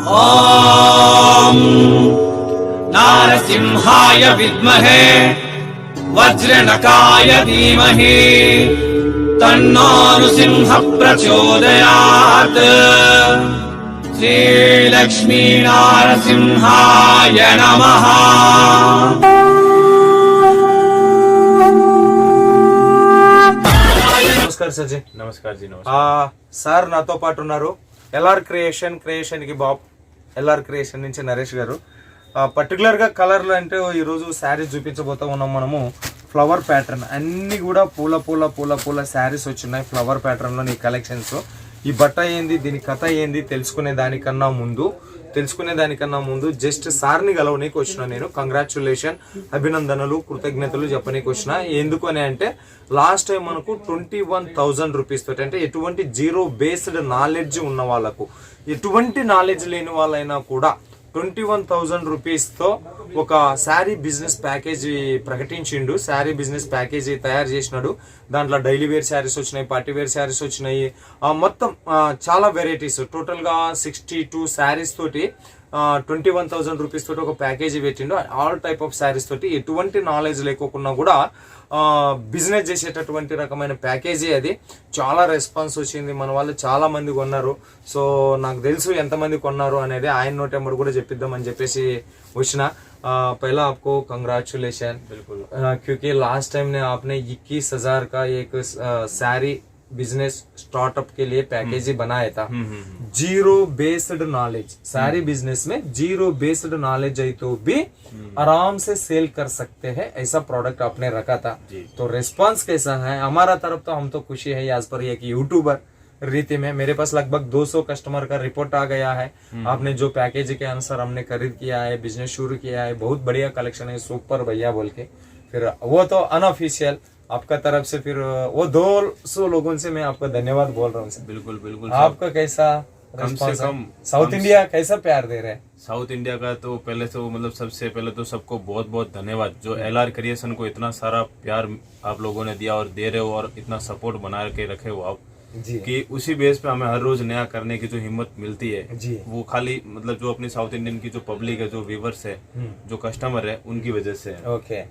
ओम नारसिंहाय विद्महे वज्रनकाय धीमहि तन्नो नृसिंह प्रचोदयात्। श्री लक्ष्मी नारसिंहाय नमः। नमस्कार सर जी। नमस्कार जी। नमस्कार సార్ నాతో పాటు ఉన్నారు ఎల్ఆర్ క్రియేషన్ కి బాబ్ ఎల్ఆర్ క్రియేషన్ నుంచి నరేష్ గారు. పర్టికులర్ గా కలర్లు అంటే ఈరోజు శారీస్ చూపించబోతా ఉన్నాం మనము. ఫ్లవర్ ప్యాటర్న్ అన్ని కూడా పూల పూల పూల పూల శారీస్ వచ్చినాయి ఫ్లవర్ ప్యాటర్న్ లో. ఈ కలెక్షన్స్ ఈ బట్ట ఏంది దీని కథ ఏంది తెలుసుకునే దానికన్నా ముందు జస్ట్ సార్ని గలవనీకి వచ్చిన నేను. కంగ్రాచులేషన్, అభినందనలు, కృతజ్ఞతలు చెప్పనీకి వచ్చిన. ఎందుకు అని అంటే లాస్ట్ టైం మనకు 21,000 రూపీస్ తోటి, అంటే ఎటువంటి జీరో బేస్డ్ నాలెడ్జ్ ఉన్న వాళ్ళకు, ఎటువంటి నాలెడ్జ్ లేని వాళ్ళైనా కూడా 21,000 రూపీస్ తో ఒక శారీ బిజినెస్ ప్యాకేజీ ప్రకటించిండు. శారీ బిజినెస్ ప్యాకేజీ తయారు చేసినాడు. దాంట్లో డైలీ వేర్ శారీస్ వచ్చినాయి, పార్టీ వేర్ శారీస్ వచ్చినాయి, మొత్తం చాలా వెరైటీస్. టోటల్ గా 62 శారీస్ తోటి 21,000 రూపీస్ తోటి ఒక ప్యాకేజీ పెట్టిండు. ఆల్ టైప్ ఆఫ్ శారీస్ తోటి ఎటువంటి నాలెడ్జ్ లేకోకుండా కూడా బిజినెస్ చేసేటటువంటి రకమైన ప్యాకేజీ అది. చాలా రెస్పాన్స్ వచ్చింది, మన వాళ్ళు చాలా మంది కొన్నారు. సో నాకు తెలుసు ఎంతమంది కొన్నారు అనేది, ఆయన నోట్ ఎంబడి కూడా చెప్పిద్దామని చెప్పేసి వచ్చిన. पहला आपको कंग्रेचुलेशन बिल्कुल, क्योंकि लास्ट टाइम ने आपने 21,000 का एक सारी बिजनेस स्टार्टअप के लिए पैकेज ही बनाया था. जीरो बेस्ड नॉलेज, सारी बिजनेस में जीरो बेस्ड नॉलेज है तो भी आराम से सेल कर सकते हैं, ऐसा प्रोडक्ट आपने रखा था. तो रिस्पांस कैसा है हमारा तरफ? तो हम तो खुशी है आज पर एक यूट्यूबर रीति में मेरे पास लगभग 200 कस्टमर का रिपोर्ट आ गया है. आपने जो पैकेज के अनुसार हमने खरीद किया है, बिजनेस शुरू किया है, बहुत बढ़िया कलेक्शन है, सुपर भैया बोल के. फिर वो तो अनऑफिशियल आपका तरफ से, फिर वो 200 लोगों से मैं आपका धन्यवाद बोल रहा हूँ. बिल्कुल बिल्कुल. आपका कैसा कम से कम साउथ इंडिया कैसा प्यार दे रहे हैं? साउथ इंडिया का तो पहले तो मतलब सबसे पहले तो सबको बहुत बहुत धन्यवाद, जो एलआर क्रिएशन को इतना सारा प्यार आप लोगों ने दिया और दे रहे हो, और इतना सपोर्ट बना के रखे हो आप जी. कि उसी बेस पे हमें हर रोज नया करने की जो हिम्मत मिलती है जी. वो खाली मतलब जो अपनी साउथ इंडियन की जो पब्लिक है, जो व्यूवर्स है, जो कस्टमर है, उनकी वजह से है. ओके.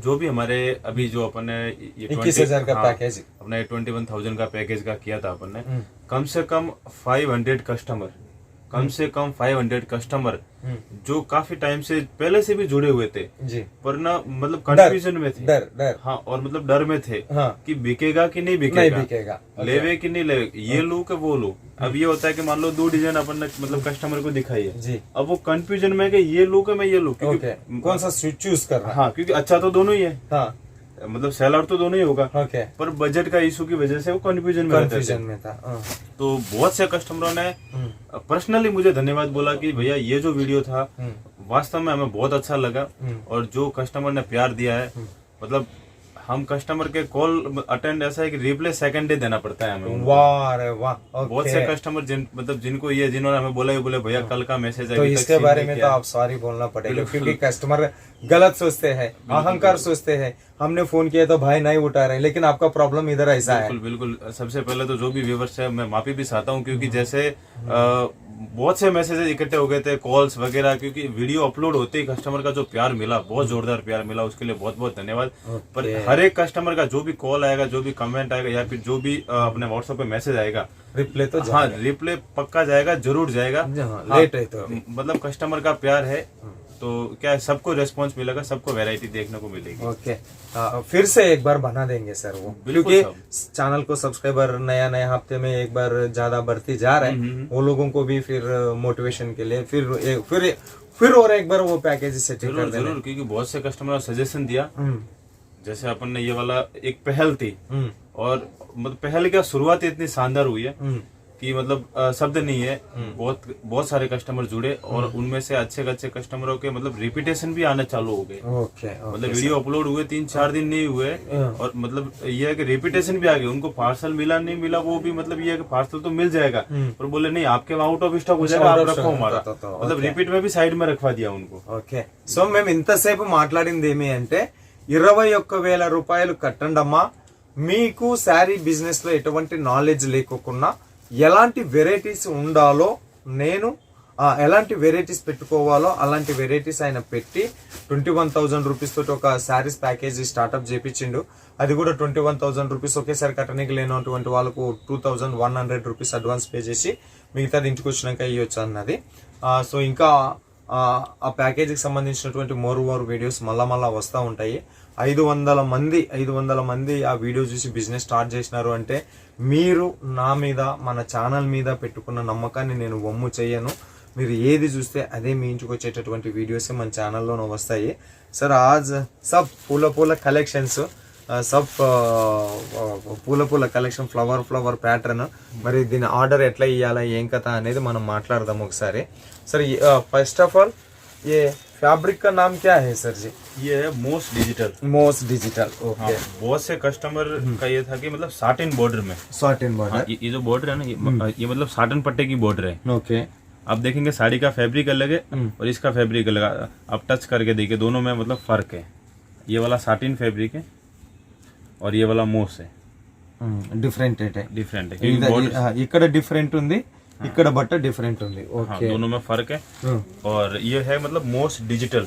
जो भी हमारे अभी जो अपन ने 21,000 का पैकेज, अपने 21,000 का पैकेज का किया था अपन ने, कम से कम 500 कस्टमर, कम से कम 500 कस्टमर जो काफी टाइम से पहले से भी जुड़े हुए थे जी, पर ना मतलब कंफ्यूजन में थे. डर हाँ, और मतलब डर में थे कि बिकेगा कि नहीं बिकेगा, लेवे कि नहीं लेवे, ये लूं कि वो लूं. अब ये होता है कि मान लो 2 डिजाइन अपन ने मतलब कस्टमर को दिखाई है जी, अब वो कंफ्यूजन में कि ये लूं कि मैं ये लूं, कौन सा चूज कर रहा है. हाँ, क्योंकि अच्छा तो दोनों ही है, हाँ, मतलब सेल आउट तो दोनों ही होगा, ओके, पर बजट का इशू की वजह से वो कंफ्यूजन में था. तो बहुत से कस्टमरों ने पर्सनली मुझे धन्यवाद बोला कि भैया ये जो वीडियो था वास्तव में हमें बहुत अच्छा लगा, और जो कस्टमर ने प्यार दिया है, मतलब हम कस्टमर के कॉल अटेंड ऐसा है कि रिप्लाई सेकंड डे देना पड़ता है हमें. वाह रे वाह. बहुत से कस्टमर मतलब जिनको ये जिन्होंने हमें बोला भैया कल का मैसेज तो इसके बारे में तो आप सॉरी बोलना पड़ेगा, क्योंकि कस्टमर गलत सोचते हैं, अहंकार सोचते हैं. हमने फोन किया तो भाई नहीं उठा रहे, लेकिन आपका प्रॉब्लम इधर ऐसा है. बिल्कुल. सबसे पहले तो जो भी व्यूवर्स है मैं माफी भी चाहता हूँ, क्योंकि जैसे बहुत से मैसेजेस इकट्ठे हो गए थे, कॉल्स वगैरह, क्योंकि वीडियो अपलोड होते ही कस्टमर का जो प्यार मिला, बहुत जोरदार प्यार मिला, उसके लिए बहुत बहुत धन्यवाद. पर हर एक कस्टमर का जो भी कॉल आएगा, जो भी कमेंट आएगा, या फिर जो भी अपने व्हाट्सएप पे मैसेज आएगा, रिप्लाई तो हाँ रिप्लाई पक्का जाएगा, जरूर जाएगा. लेट है तो मतलब कस्टमर का प्यार है तो क्या है, सबको रेस्पॉन्स मिलेगा, सबको वैरायटी देखने को मिलेगी. ओके. फिर से एक बार बना देंगे सर वो, क्योंकि चैनल को सब्सक्राइबर नया हफ्ते में एक बार ज्यादा बढ़ती जा रहा है, वो लोगों को भी फिर मोटिवेशन के लिए फिर और एक बार वो पैकेज सेटिंग कर देना. जरूर, क्योंकि बहुत से कस्टमर ने सजेशन दिया. जैसे अपन ने ये वाला एक पहल थी, और मतलब पहल क्या शुरुआत इतनी शानदार हुई है कि मतलब शब्द नहीं है. बहुत सारे कस्टमर जुड़े, और उनमें से अच्छे कस्टमरों के मतलब रिपीटेशन भी आना चालू हो गए. मतलब वीडियो अपलोड हुए 3-4 दिन नहीं हुए, और मतलब ये है कि रिपीटेशन भी आ गए. उनको पार्सल मिला नहीं मिला वो भी, मतलब ये है कि पार्सल तो मिल जाएगा, पर बोले नहीं आपके आउट ऑफ स्टॉक हो जाएगा, आप रखो हमारा. मतलब रिपीट में भी साइड में रखवा दिया उनको. ఓకే. సో మేము ఇంతసేపు మాట్లాడింది ఏమి అంటే 21,000 రూపాయలు కట్టండమ్మా, మీకు శారీ బిజినెస్ లో ఎటువంటి నాలెడ్జ్ లేకోకుండా ఎలాంటి వెరైటీస్ ఉండాలో నేను ఎలాంటి వెరైటీస్ పెట్టుకోవాలో అలాంటి వెరైటీస్ ఆయన పెట్టి 21,000 రూపీస్ తోటి ఒక శారీస్ ప్యాకేజీ స్టార్ట్అప్ చేపించిండు. అది కూడా 21,000 రూపీస్ ఒకేసారి కట్టడానికి లేనటువంటి వాళ్ళకు 2,100 రూపీస్ అడ్వాన్స్ పే చేసి మిగతాది ఇంటికి వచ్చినాక ఇవ్వచ్చు అన్నది. సో ఇంకా ఆ ప్యాకేజీకి సంబంధించినటువంటి మోర్ వీడియోస్ మళ్ళా వస్తూ ఉంటాయి. 500 మంది ఆ వీడియో చూసి బిజినెస్ స్టార్ట్ చేసినారు అంటే మీరు నా మీద మన ఛానల్ మీద పెట్టుకున్న నమ్మకాన్ని నేను వమ్ము చేయను. మీరు ఏది చూస్తే అదే మీ ఇంటికి వచ్చేటటువంటి వీడియోసే మన ఛానల్లోనే వస్తాయి. సార్ ఆజ్ సబ్ పూల కలెక్షన్స్, సబ్ పూల కలెక్షన్, ఫ్లవర్ ప్యాటర్న్, మరి దీని ఆర్డర్ ఎట్లా ఇవ్వాలా ఏం కథ అనేది మనం మాట్లాడదాం ఒకసారి. सर फर्स्ट ऑफ ऑल ये फैब्रिक का नाम क्या है सर जी? ये है मोस्ट डिजिटल. ओके. बहुत से कस्टमर का ये था कि मतलब साटिन बॉर्डर में, साटिन बॉर्डर, ये जो बॉर्डर है ना ये मतलब साटिन पट्टे की बॉर्डर है. ओके. आप देखेंगे साड़ी का फैब्रिक अलग है और इसका फैब्रिक अलग है. आप टच करके देखिए दोनों में मतलब फर्क है. ये वाला साटिन फैब्रिक है और ये वाला मोस है. डिफरेंट है. ఇక్కడ డిఫరెంట్ ఉంది, ఇక్కడ బట్ట డిఫరెంట్ ఉంది. ओके. दोनों में फर्क है. और ये है मतलब मोस्ट डिजिटल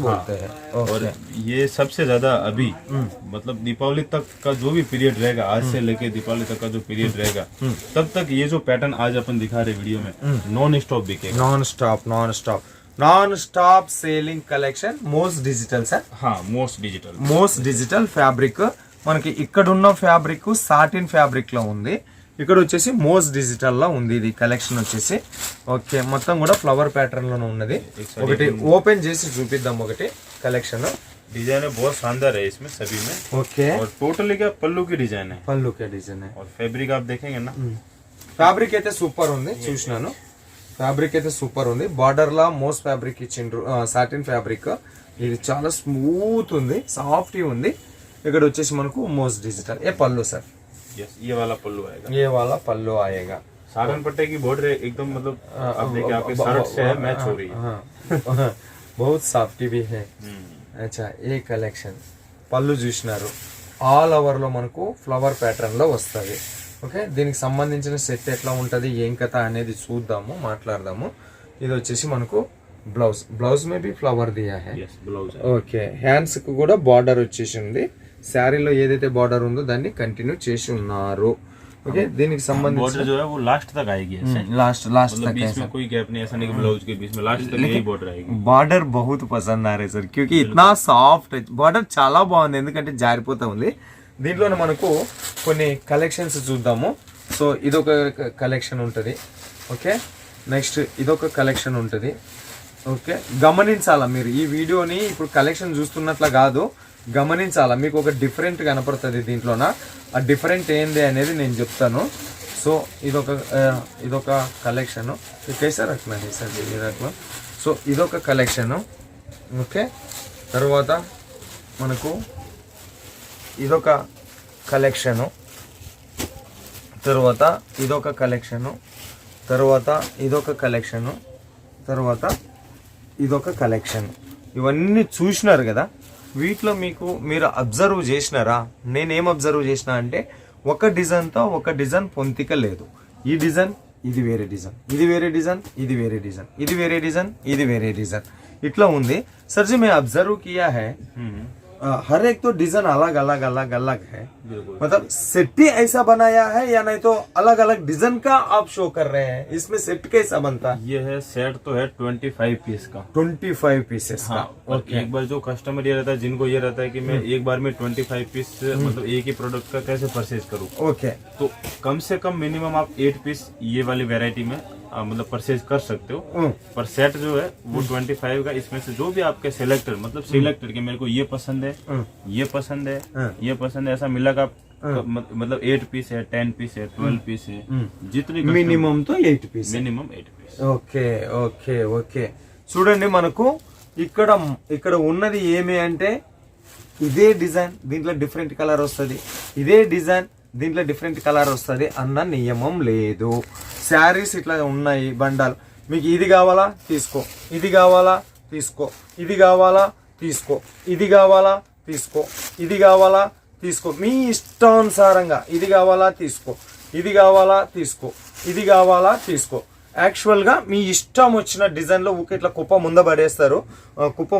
बोलते हैं. और ये सबसे ज्यादा अभी मतलब दीपावली तक का जो भी पीरियड रहेगा, आज से लेके दीपावली तक का जो पीरियड रहेगा, तब तक ये जो पैटर्न आज अपन दिखा रहे वीडियो में नॉन स्टॉप बिकेगा. Non stop selling collection most digital sir. हाँ, మోస్ట్ డిజిటల్ ఫ్యాబ్రిక్. మనకి ఇక్కడ ఉన్న ఫ్యాబ్రిక్ సాటిన్ ఫ్యాబ్రిక్ లో ఉంది, ఇక్కడ వచ్చేసి మోస్ట్ డిజిటల్ లో ఉంది. ఇది కలెక్షన్ వచ్చేసి ఓకే మొత్తం కూడా ఫ్లవర్ ప్యాటర్న్ లోనే ఉన్నది. ఒకటి ఓపెన్ చేసి చూపిద్దాం. ఒకటి కలెక్షన్ डिजाइन है बहुत शानदार है इसमें सभी में. ओके. और टोटली क्या पल्लू की डिजाइन है. है. और फैब्रिक आप देखेंगे ना, ఫ్యాబ్రిక్ అయితే సూపర్ ఉంది. చూసినాను ఫ్యాబ్రిక్ అయితే సూపర్ ఉంది. బార్డర్ లా మోస్ట్ ఫ్యాబ్రిక్ ఇచ్చిండ్రు, సాటిన్ ఫ్యాబ్రిక్. ఇది చాలా స్మూత్ ఉంది, సాఫ్ట్ ఉంది. ఇక్కడ వచ్చేసి మనకు మోస్ట్ డిజిటల్. ఏ పళ్ళు సార్? यस, ये वाला पल्लू आएगा. साटन पट्टे की बॉर्डर एकदम मतलब आप देखिए आपके शर्ट से मैच हो रही है. बहुत సాఫ్టీ भी है. अच्छा, ఏ కలెక్షన్ పళ్ళు చూసినారు. ఆల్ ఓవర్ లో మనకు ఫ్లవర్ ప్యాటర్న్ లో వస్తుంది. ఓకే, దీనికి సంబంధించిన సెట్ ఎట్లా ఉంటది ఏం కథ అనేది చూద్దాము, మాట్లాడదాము. ఇది వచ్చేసి మనకు బ్లౌజ్ మే బి ఫ్లవర్ దియా హై. ఓకే, హ్యాండ్స్ కు కూడా బార్డర్ వచ్చేసి ఉంది. శారీలో ఏదైతే బార్డర్ ఉందో దాన్ని కంటిన్యూ చేసి ఉన్నారు. ओके, దీనికి సంబంధించి बॉर्डर जो है वो लास्ट तक आएगी ऐसे. लास्ट मतलब तक बीच में कोई गैप नहीं, ऐसा नहीं कि ब्लाउज के बीच में लास्ट तक यही बॉर्डर आएगी. బార్డర్ बहुत పసంద్ ఆ రే సార్, క్యూకి ఇట్నా సాఫ్ట్ బార్డర్ చాలా బాగుంది. ఎందుకంటే జారిపోతా ఉంది. దీంట్లోనే మనకు కొన్ని కలెక్షన్స్ చూద్దాము. సో ఇదొక కలెక్షన్ ఉంటుంది. ఓకే, నెక్స్ట్ ఇదొక కలెక్షన్ ఉంటుంది. ఓకే, గమనించాలా మీరు ఈ వీడియోని. ఇప్పుడు కలెక్షన్ చూస్తున్నట్లా కాదు, గమనించాలా. మీకు ఒక డిఫరెంట్ కనపడుతుంది దీంట్లోన. ఆ డిఫరెంట్ ఏంది అనేది నేను చెప్తాను. సో ఇదొక కలెక్షన్. कैसा रखना है सर ये रखना. సో ఇదొక కలెక్షన్. ఓకే, తర్వాత మనకు ఇదొక కలెక్షను, తర్వాత ఇదొక కలెక్షను, తర్వాత ఇదొక కలెక్షను, తర్వాత ఇదొక కలెక్షన్. ఇవన్నీ చూసినారు కదా. వీటిలో మీరు అబ్జర్వ్ చేసినారా? నేనేం అబ్జర్వ్ చేసిన అంటే ఒక డిజైన్తో ఒక డిజైన్ పొంతిక లేదు. ఈ డిజైన్ ఇది వేరే డిజైన్, ఇది వేరే డిజైన్, ఇది వేరే డిజైన్, ఇది వేరే డిజైన్, ఇది వేరే డిజైన్, ఇట్లా ఉంది. సర్ जी मैं ऑब्जर्व किया है हर एक तो डिजाइन अलग अलग अलग अलग है. मतलब सेट ही ऐसा बनाया है या नहीं तो अलग अलग डिजाइन का आप शो कर रहे हैं? इसमें सेट कैसा बनता है? ये है सेट तो है 25 पीस का, 25 पीसेस का. ओके. एक बार जो कस्टमर ये रहता है, जिनको ये रहता है कि मैं एक बार में 25 पीस मतलब एक ही प्रोडक्ट का कैसे परचेज करूँ, ओके, तो कम से कम मिनिमम आप 8 पीस ये वाली वेरायटी में मतलब परचेज कर सकते हो. पर सेट जो है वो 25 का. इसमें से जो भी आपके सिलेक्टेड मतलब सिलेक्टेड कि मेरे को ये पसंद है, ये पसंद है, ये पसंद है, ऐसा मिला का मतलब 8 पीस है, 10 पीस है, 12 पीस है, जितनी మినిమం తో 8 piece. Minimum 8 piece. Okay okay okay. చూడండి, మనకు ఇక్కడ ఉన్నది ఏమి అంటే ఇదే డిజైన్ దీంట్లో డిఫరెంట్ కలర్ వస్తుంది, ఇదే డిజైన్ దీంట్లో డిఫరెంట్ కలర్ వస్తుంది అన్న నియమం లేదు. శారీస్ ఇట్లా ఉన్నాయి బండాలు. మీకు ఇది కావాలా తీసుకో, ఇది కావాలా తీసుకో, ఇది కావాలా తీసుకో, ఇది కావాలా తీసుకో, ఇది కావాలా తీసుకో, మీ ఇష్టానుసారంగా. ఇది కావాలా తీసుకో, ఇది కావాలా తీసుకో, ఇది కావాలా తీసుకో. యాక్చువల్ గా మీ ఇష్టం వచ్చిన డిజైన్ లో ఊకే ఇట్లా కుప్ప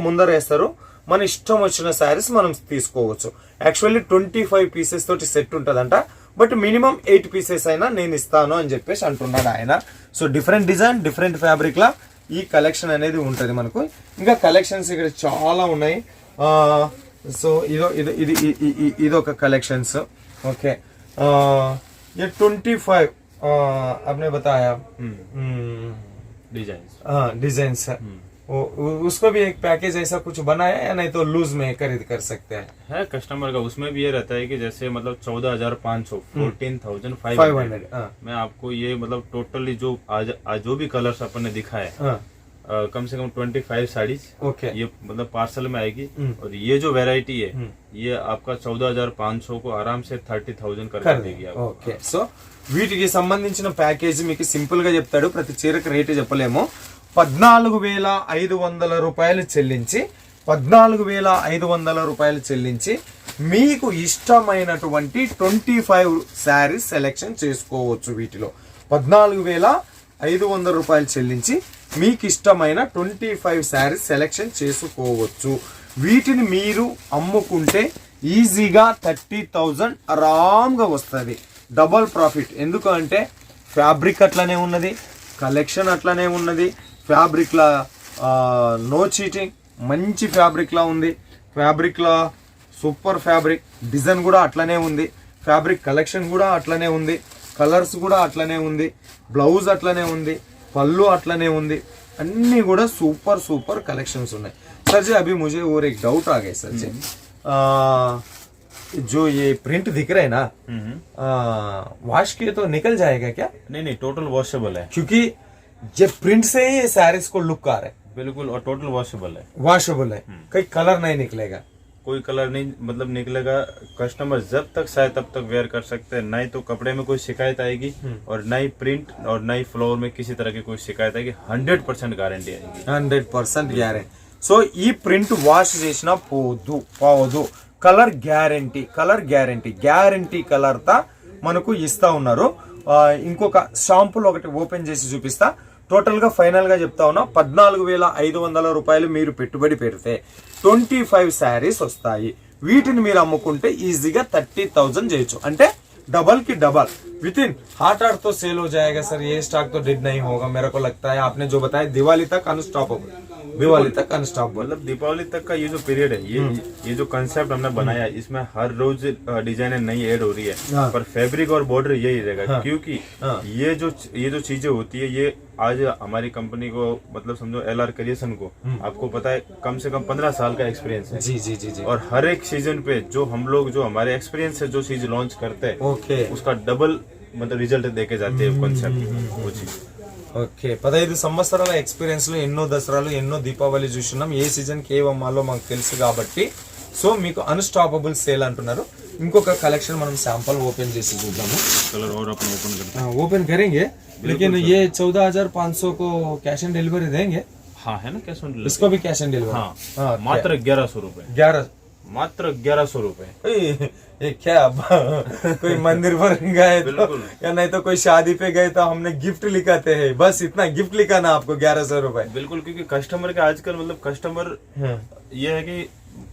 ముందర వేస్తారు. మన ఇష్టం వచ్చిన శారీస్ మనం తీసుకోవచ్చు. యాక్చువల్లీ 25 పీసెస్ తోటి సెట్ ఉంటుందంట, బట్ మినిమం 8 పీసెస్ అయినా నేను ఇస్తాను అని చెప్పేసి అంటున్నాడు ఆయన. So different design, different fabric లా ఈ కలెక్షన్ అనేది ఉంటుంది మనకు. ఇంకా కలెక్షన్స్ ఇక్కడ చాలా ఉన్నాయి. సో ఇది ఒక కలెక్షన్స్. ఓకే, 25 आपने बताया डिजाइन उसको भी एक पैकेज ऐसा कुछ बनाया या नहीं तो लूज में खरीद कर सकते हैं? है कस्टमर का उसमें भी ये रहता है कि जैसे मतलब 14,500 14,500 मैं आपको ये मतलब टोटली जो आज जो भी कलर्स अपन ने दिखाया कम से कम 25 साड़ीज ओके ये मतलब पार्सल में आएगी। और ये जो वेराइटी है ये आपका 14,500 को आराम से 30,000 कर देगी आपको। ఓకే, సో వీటికి సంబంధించిన ప్యాకేజీ మీకు సింపుల్ గా చెప్తాడు. ప్రతి చీరకు రేటు చెప్పలేము. 14,500 రూపాయలు చెల్లించి 14,500 రూపాయలు చెల్లించి మీకు ఇష్టమైనటువంటి 25 శారీస్ సెలెక్షన్ చేసుకోవచ్చు. వీటిలో 14,500 రూపాయలు చెల్లించి మీకు ఇష్టమైన 25 శారీస్ సెలెక్షన్ చేసుకోవచ్చు. వీటిని మీరు అమ్ముకుంటే ఈజీగా 30,000 ఆరాంగా వస్తుంది. Double profit. ఎందుకంటే ఫ్యాబ్రిక్ అట్లనే ఉన్నది, కలెక్షన్ అట్లనే ఉన్నది. ఫ్యాబ్రిక్లా నో చీటింగ్, మంచి ఫ్యాబ్రిక్లా ఉంది. ఫ్యాబ్రిక్లా సూపర్ ఫ్యాబ్రిక్, డిజైన్ కూడా అట్లనే ఉంది, ఫ్యాబ్రిక్ కలెక్షన్ కూడా అట్లనే ఉంది, కలర్స్ కూడా అట్లనే ఉంది, బ్లౌజ్ అట్లనే ఉంది, పళ్ళు అట్లనే ఉంది. అన్నీ కూడా సూపర్ సూపర్ కలెక్షన్స్ ఉన్నాయి. सर जी अभी मुझे और एक डाउट आ गया सर जी, जो ये प्रिंट दिख रहा है ना, वॉश किए तो निकल जाएगा क्या? नहीं टोटल वॉशेबल है, क्योंकि ये प्रिंट से ही ये सारीज को लुक आ रहा है. बिल्कुल, और टोटल वॉशेबल है. वॉशेबल है, कहीं कलर नहीं निकलेगा? कोई कलर नहीं मतलब निकलेगा. कस्टमर जब तक चाहे तब तक वेयर कर सकते हैं. नहीं तो कपड़े में कोई शिकायत आएगी और नई प्रिंट और नई फ्लोर में किसी तरह की कोई शिकायत आएगी. 100% गारंटी आएगी. 100% गारंटी. సో ఈ ప్రింట్ వాష్ చేసినా పోదు. కలర్ గ్యారంటీ కలర్ తా మనకు ఇస్తా ఉన్నారు. ఇంకొక షాంపుల్ ఒకటి ఓపెన్ చేసి చూపిస్తా. టోటల్ గా ఫైనల్ గా చెప్తా ఉన్నా, 14,500 రూపాయలు మీరు పెట్టుబడి పెడితే 25 శారీస్ వస్తాయి. వీటిని మీరు అమ్ముకుంటే ఈజీగా 30,000 చేయొచ్చు. అంటే डबल की डबल विद इन हार्ट तो सेल हो जाएगा. सर ये स्टॉक तो डेड नहीं होगा मेरे को लगता है. आपने जो बताया दिवाली तक अनस्टॉपेबल, दिवाली तक अनस्टॉपेबल. मतलब दीपावली तक का ये जो पीरियड है, ये जो कंसेप्ट हमने बनाया, इसमें हर रोज डिजाइन नई ऐड हो रही है, पर फैब्रिक और बॉर्डर यही रहेगा. क्योंकि ये जो चीजें होती है, ये आज हमारी कंपनी को मतलब समझो LR क्रिएशन को आपको पता है कम से कम 15 साल का एक्सपीरियंस है. जी. और हर एक सीजन पे जो हम लोग जो हमारे एक्सपीरियंस से जो चीज लॉन्च करते हैं, ओके, उसका डबल मतलब रिजल्ट देके जाते हैं कॉन्सेप्ट वो चीज. ఓకే, 15 సంవత్సరాల ఎక్స్పీరియన్స్ లో ఎన్నో దసరాలు ఎన్నో దీపావళి చూస్తున్నాం. ఏ సీజన్ కి ఏం అమ్మాలో మాకు తెలుసు కాబట్టి సో మీకు అన్స్టాపబుల్ సేల్ అంటున్నారు. ఇంకొక కలెక్షన్ మనం శాంపుల్ ఓపెన్ చేసి చూద్దాము. कलर और अपन ओपन करते हैं. ओपन करेंगे, लेकिन ये 14,500 को कैश ऑन डिलीवरी देंगे? हाँ है ना, कैश ऑन डिलीवरी. इसको भी कैश ऑन डिलीवरी? हाँ, मात्र 1100 रुपए. 1100 रुपए. ये क्या कोई मंदिर पर गए तो या नहीं तो कोई शादी पे गए तो हमने गिफ्ट लिखाते हैं, बस इतना गिफ्ट लिखाना आपको 1100 रुपए. बिल्कुल, क्योंकि कस्टमर के आजकल मतलब कस्टमर ये है कि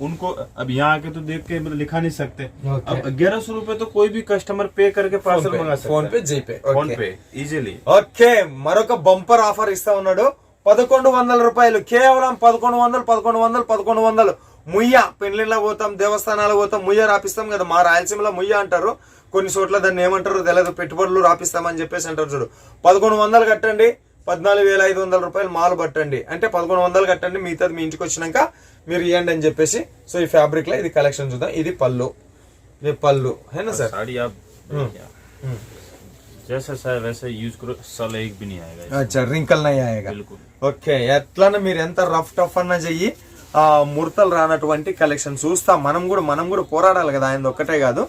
उनको अब यहाँ आके तो देख के मतलब लिखा नहीं सकते. अब 1100 रुपए तो कोई भी कस्टमर पे करके पार्सल मंगा सकता है. फोन पे, जीपे, फोन पे इजीली. ఓకే, మరొక బంపర్ ఆఫర్ ఇస్తా ఉన్నాడు. 1,100 రూపాయలు, కేవలం 1,100 ముయ్య. పెళ్లిళ్ళ పోతాం, దేవస్థానాలకు పోతాం, ముయ్య రాపిస్తాం కదా. మా రాయలసీమలో ముయ్య అంటారు, కొన్ని చోట్ల దాన్ని ఏమంటారో తెలియదు, పెట్టుబడులు రాపిస్తామని చెప్పేసి అంటారు చూడు. 1,100 కట్టండి, 14,500 రూపాయలు మాలు పట్టండి. అంటే 1,100 కట్టండి, మిగతాది మీ ఇంటికి వచ్చినాక మీరు ఇవ్వండి అని చెప్పేసి. సో ఈ ఫ్యాబ్రిక్ లో ఇది కలెక్షన్ చూద్దాం. ఇది పళ్ళు, ఇది పళ్ళు है ना सर? साड़ी आप जैसा चाहे वैसे यूज करो, साल एक भी नहीं आएगा. अच्छा, रिंकल नहीं आएगा. बिल्कुल. ఓకే, ఎట్లనే మీరు ఎంత రఫ్ టఫ్ అన్నా చెయ్యి, ముడతలు రానటువంటి కలెక్షన్ చూస్తాం. మనం కూడా పోరాడాలి కదా, ఆయన ఒక్కటే కాదు.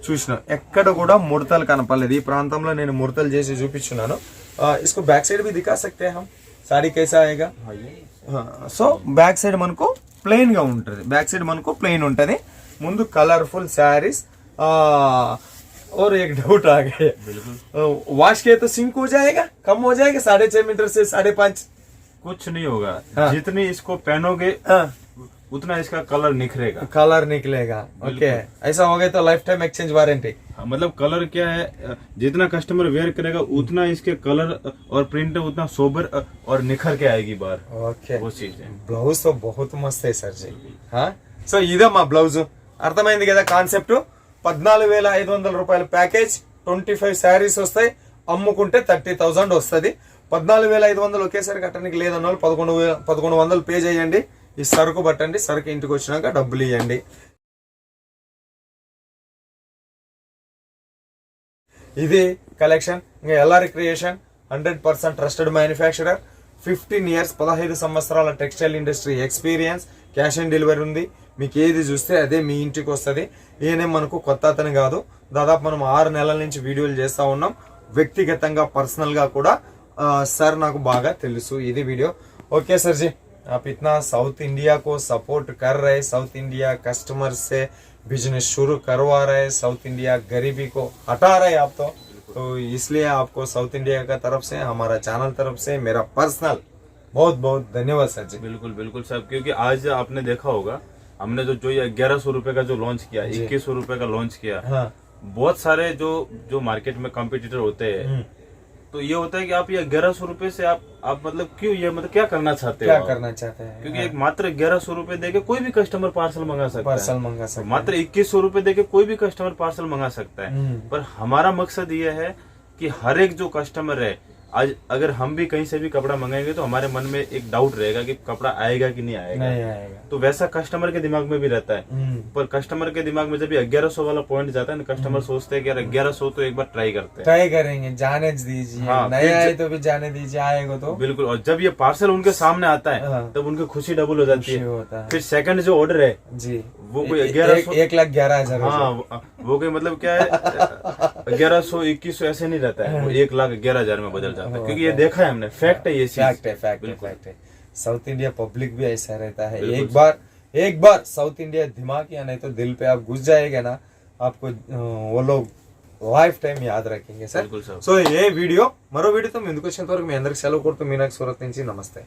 చూసిన ఎక్కడ కూడా ముడతలు కనపడలేదు. ఈ ప్రాంతంలో నేను ముడతలు చేసి చూపించున్నాను. इसको बैक साइड भी दिखा सकते हैं हम, साड़ी कैसा आएगा. సో బ్యాక్ సైడ్ మనకు ప్లెయిన్ గా ఉంటుంది. బ్యాక్ సైడ్ మనకు ప్లెయిన్ ఉంటుంది. ముందు కలర్ఫుల్ శారీస్ और एक डाउट आ गया, बिल्कुल वॉश किए तो सिंक हो जाएगा, कम हो जाएगा 6.5 मीटर से 5.5? कुछ नहीं होगा। हाँ। जितनी इसको पहनोगे हाँ, उतना इसका कलर निखरेगा। कलर निकलेगा। ओके, ऐसा हो गया तो लाइफ टाइम एक्सचेंज वारंटी। हाँ, मतलब कलर क्या है, जितना कस्टमर वेयर करेगा उतना इसके कलर और प्रिंट उतना सोबर और निखर के आएगी बाहर। ఓకే, वो चीज है। బ్లౌజ్ తో बहुत మస్త్ సార్ జీ. సో ఇదమ్మా బ్లౌజ్, అర్థమైంది కదా కాన్సెప్ట్. 14,500 రూపాయల ప్యాకేజ్, 25 శారీస్ వస్తాయి, అమ్ముకుంటే 30,000 వస్తుంది. 14,500 ఒకేసారి కట్టడానికి లేదన్న వాళ్ళు 1100 పే చేయండి, ఈ సరుకు పట్టండి, సరుకు ఇంటికి వచ్చినాక డబ్బులు ఇవ్వండి. ఇది కలెక్షన్. ఇంకా LR creation 100% trusted manufacturer, 15 years 15 సంవత్సరాల textile industry experience, cash on delivery ఉంది. మీకు ఏది చూస్తే అదే మీ ఇంటికి వస్తుంది. ఈయనే మనకు కొత్త అతను కాదు, దాదాపు మనం 6 నెలల నుంచి వీడియోలు చేస్తా ఉన్నాం. వ్యక్తిగతంగా పర్సనల్ గా కూడా सर నాకు బాగా తెలుసు. ఇది వీడియో. ओके सर जी, आप इतना साउथ इंडिया को सपोर्ट कर रहे, साउथ इंडिया कस्टमर से बिजनेस शुरू करवा रहे, साउथ इंडिया गरीबी को हटा रहे आप तो इसलिए आपको साउथ इंडिया का तरफ से, हमारा चैनल तरफ से मेरा पर्सनल बहुत बहुत धन्यवाद सर जी. बिल्कुल बिल्कुल साहब, क्योंकि आज आपने देखा होगा हमने जो ये 1100 रुपए का जो लॉन्च किया, 2100 रुपए का लॉन्च किया. हाँ. बहुत सारे जो मार्केट में कॉम्पिटिटर होते हैं, तो ये होता है कि आप ये 1100 रुपए से आप मतलब क्यों, ये मतलब क्या करना चाहते हो, क्या करना चाहते हैं? क्योंकि एक मात्र 1100 रुपए देके कोई भी कस्टमर पार्सल मंगा सकता पार्सल है. मंगा सकते मात्र 2100 रुपए देके कोई भी कस्टमर पार्सल मंगा सकता है. पर हमारा मकसद ये है कि हर एक जो कस्टमर है, आज अगर हम भी कहीं से भी कपड़ा मंगाएंगे तो हमारे मन में एक डाउट रहेगा कि कपड़ा आएगा कि नहीं आएगा. नहीं आएगा. तो वैसा कस्टमर के दिमाग में भी रहता है. पर कस्टमर के दिमाग में जब ये 1100 वाला पॉइंट जाता है ना, कस्टमर सोचते हैं कि यार 1100 तो एक बार ट्राई करते हैं, ट्राई करेंगे, जाने दीजिए. हाँ, नहीं आए तो भी जाने दीजिए, आएगा तो बिल्कुल. और जब ये पार्सल उनके सामने आता है, हाँ. तब उनकी खुशी डबल हो जाती खुशी है. होता है. फिर सेकंड जो ऑर्डर है जी, वो कोई 1100, 1,11,000. हाँ, वो कोई मतलब क्या है 1100 2100 ऐसे नहीं रहता है, वो 1,11,000 में बदल जाता है. क्योंकि ये देखा है हमने, फैक्ट है ये चीज. फैक्ट है. साउथ इंडिया पब्लिक भी ऐसा रहता है. एक बार साउथ इंडिया दिमाग या नहीं तो दिल पे आप घुस जाएगा ना, आपको वो लोग లైఫ్ టైం యాద్ రखेंगे సార్. సో ఏ వీడియో మరో వీడియోతో ముందుకు వచ్చేంత వరకు మీ అందరికి సెలవు కొడుతూ మీనాక్షి సూరత్ నుంచి నమస్తే.